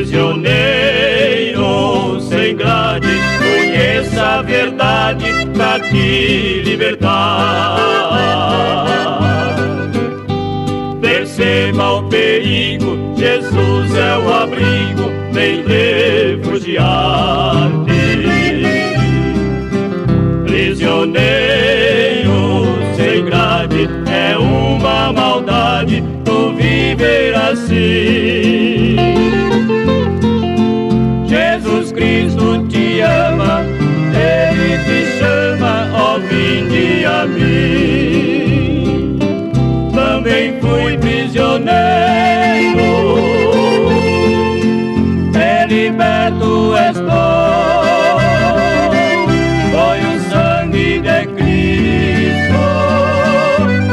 Prisioneiro sem grade, conheça a verdade pra te libertar. Perceba o perigo, Jesus é o abrigo, vem refugiar-te. Prisioneiro sem grade, é uma maldade tu viver assim. Jesus Cristo te ama, Ele te chama, ó, vinde a mim. Também fui prisioneiro, liberto estou. Foi o sangue de Cristo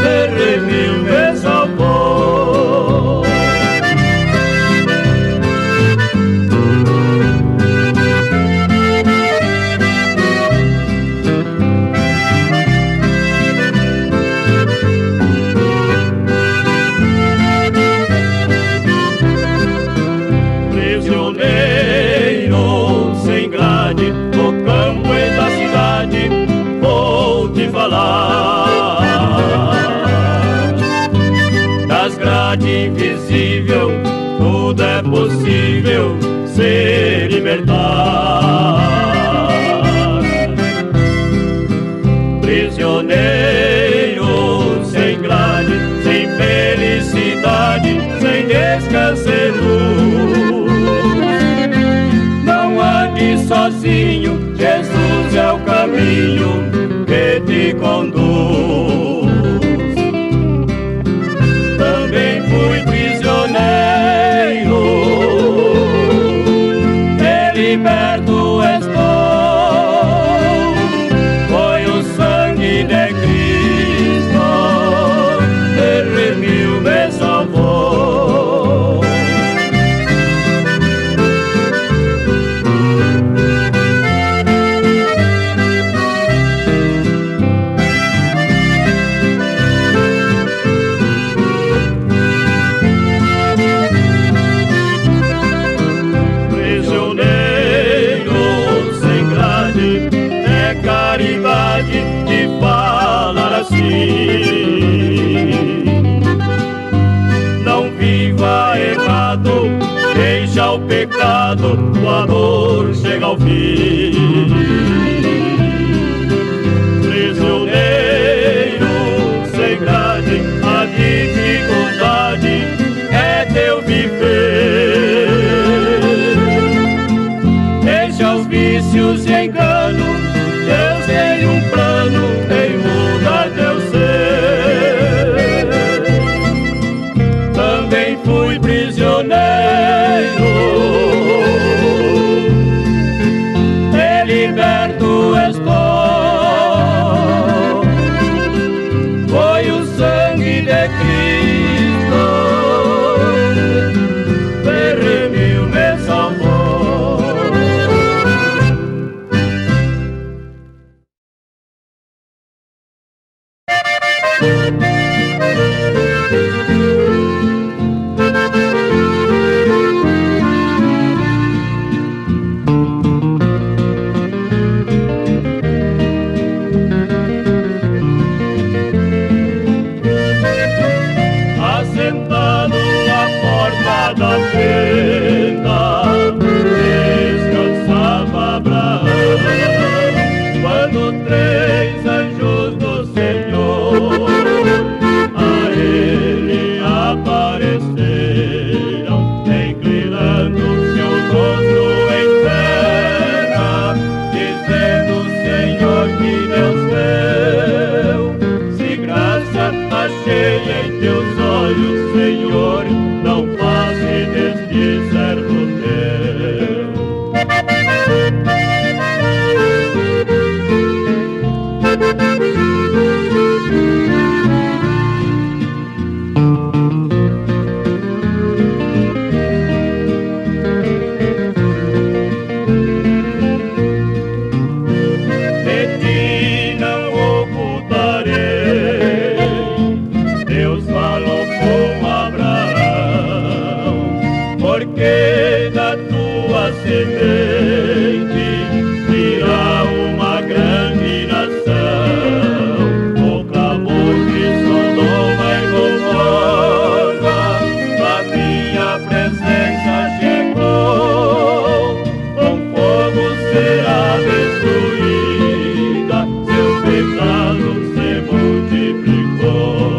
que redimiu, me salvou. Das grades invisível, tudo é possível se libertar. Prisioneiro sem grade, sem felicidade, sem descanso e luz. Não ande sozinho, Jesus é o caminho que te conduz. Também fui prisioneiro, e liberto estou. Foi o sangue de Cristo que redimiu, me salvou. Caridade de falar assim. Não viva errado, deixa o pecado, o amor chega ao fim. Prisioneiro sem grade, a dificuldade é teu viver. Deixa os vícios e enganos, Deus tem um plano em mudar teu ser. Também fui prisioneiro, e liberto estou. Foi o sangue de Cristo que redimiu, me salvou. Assentado à porta da tenda, descansava Abraão, quando três anjos do Senhor a ele apareceram, inclinando seu rosto em terra, dizendo: Senhor, que Deus meu, se graça achei em teus olhos, Senhor, não passe deste servo teu. semente virá uma grande nação. O clamor que Sodoma e Gomorra, a minha presença chegou. Com fogo será destruída, seu pecado se multiplicou.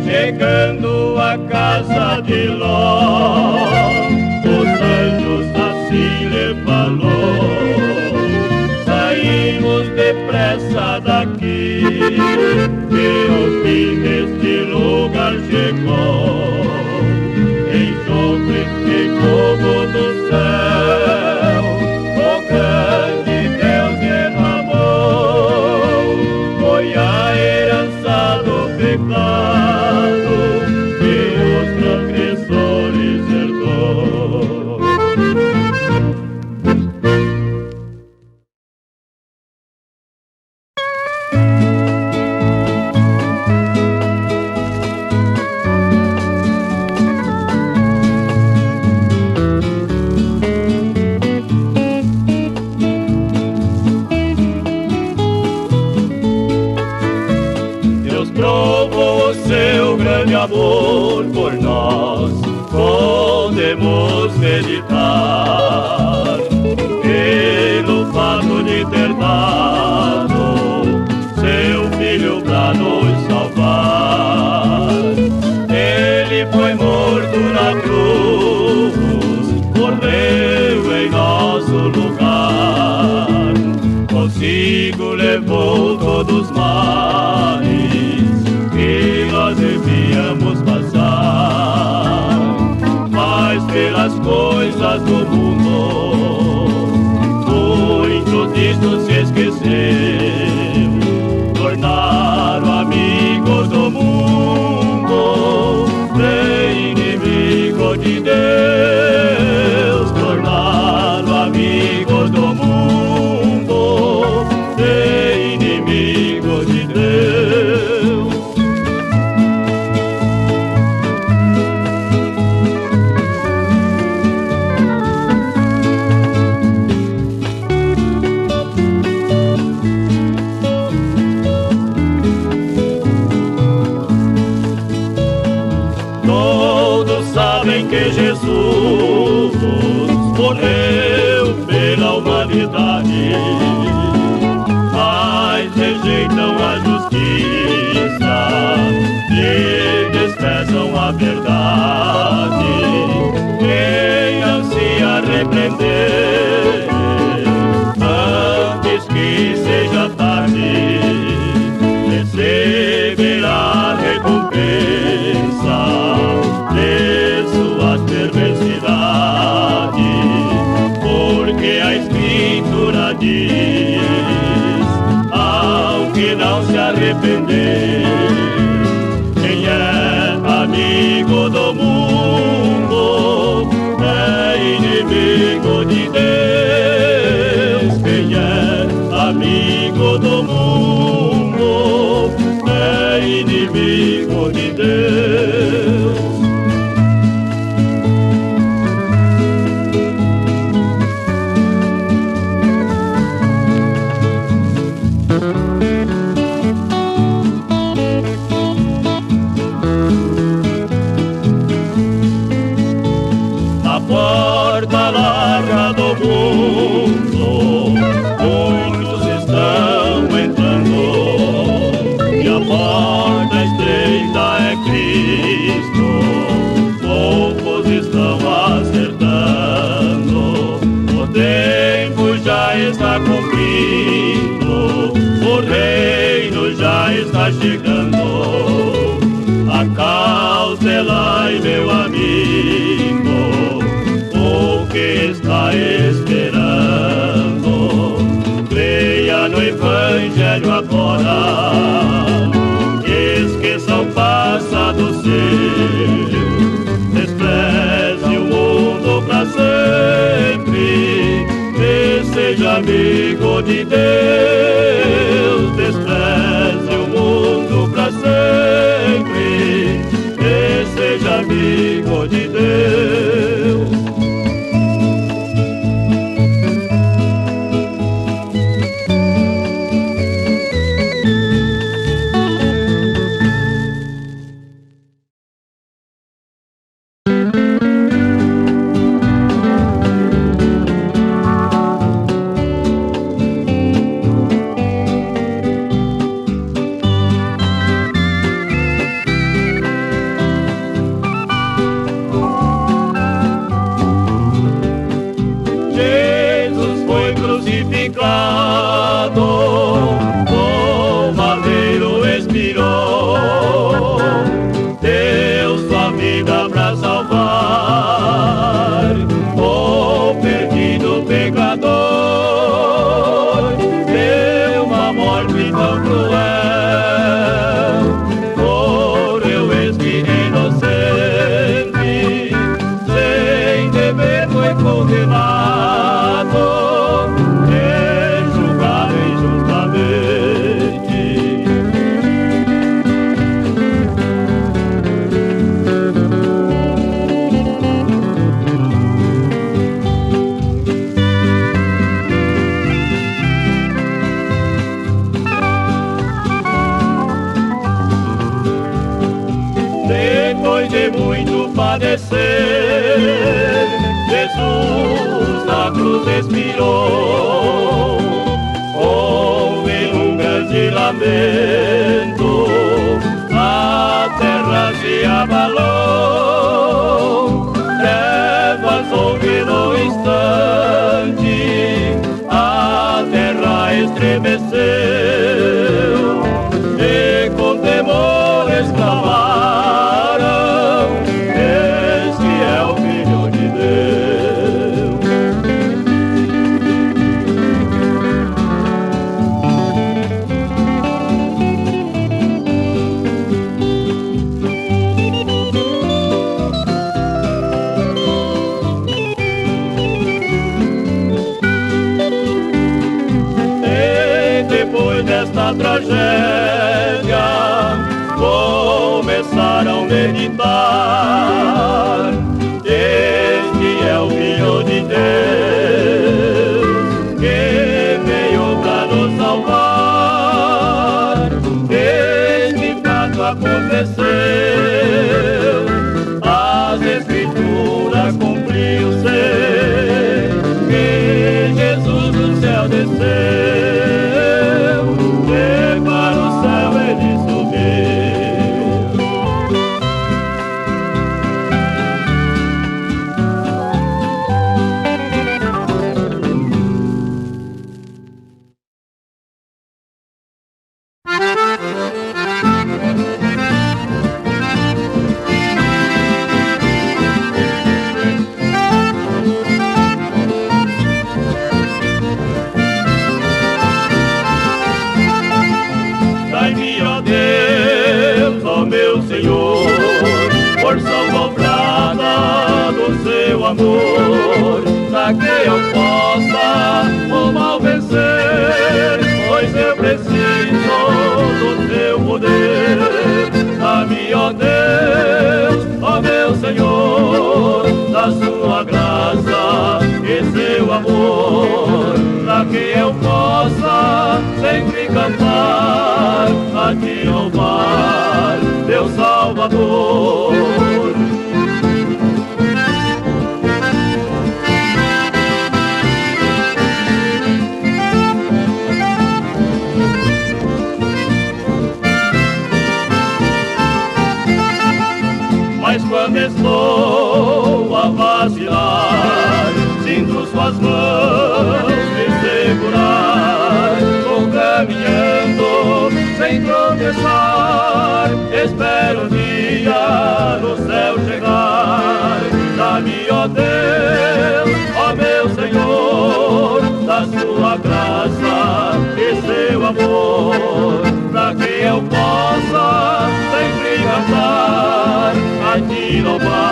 Chegando à casa de Ló, os anjos assim lhe falou: saímos depressa daqui, que o fim deste lugar chegou. Enxofre e fogo do céu, o grande Deus derramou. Foi a herança do pecado que os transgressores herdou. Deus provou o seu grande amor por nós, podemos meditar pelo fato de ter dado seu Filho para nos salvar. Ele foi morto na cruz, morreu em nosso lugar, consigo levou todos os males que nós devíamos passar. Mas pelas coisas do mundo muitos disto se esqueceu, tornaram amigos do mundo e inimigo de Deus. Tornaram amigos do mundo e inimigo de Deus. Todos sabem que Jesus morreu pela humanidade, mas rejeitam a justiça e desprezam a verdade. Venham se arrepender antes que seja tarde, receberá recompensa de suas perversidades, porque a Escritura diz: ao que não se arrepender, quem é amigo do mundo é inimigo de Deus. Quem é amigo do mundo é inimigo de Deus. Na porta larga do mundo muitos estão entrando, e a porta estreita é Cristo, poucos estão acertando. O tempo já está cumprido, o reino já está chegando. Acautelai, meu amigo, o que está esperando. Creia no Evangelho agora, esqueça o passado seu, despreze de muito padecer, Jesus na cruz expirou. Houve um grande lamento, a terra se abalou. Trevas houve no instante, a terra estremeceu, e com temor exclamaram: este é o Filho de Deus. Depois desta tragédia, começaram a meditar: este é o Filho de Deus, que veio para nos salvar. Este fato aconteceu, as Escrituras cumpriu-se, que Jesus do céu desceu. Dai-me, ó Deus, ó meu Senhor, porção dobrada do seu amor, para que eu possa o mal vencer, pois eu preciso do teu poder. Dai-me, ó Deus, ó meu Senhor, da sua graça e seu amor, para que eu possa sempre cantar, a te louvar, Deus Salvador. Mas quando estou a vacilar, sinto suas mãos me segurar, vou caminhando sem tropeçar, espero um dia no céu chegar. Dá-me, ó Deus, ó meu Senhor, da sua graça e seu amor, para que eu possa sempre cantar, a te louvar,